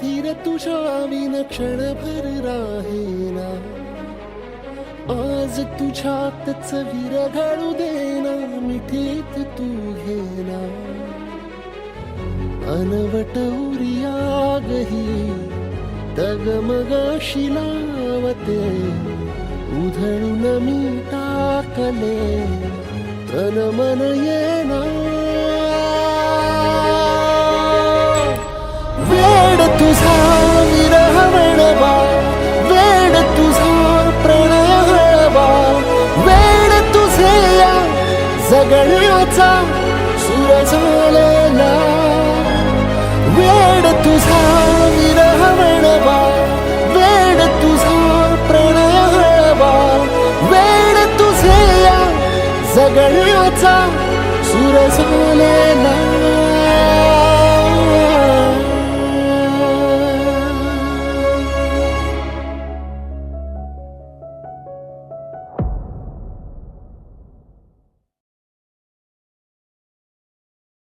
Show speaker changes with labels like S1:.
S1: धीर तुझ्या विन क्षणभर राहेना. आज तुझ्यातच विरघळू देना, मिठीत तू घेना. अनवट उरियागही डगमगाशी लावते, उधळून मी टाकले तन मन येना. वेड तुझा विरह वणवा, वेड तुझा प्रणय हळवा, वेड तुझे या जगण्याचा सुर झालेला. वेड तुझा विरह वणवा, वेड तुझा प्रणय हळवा, वेड तुझे या जगण्याचा सुर झालेला.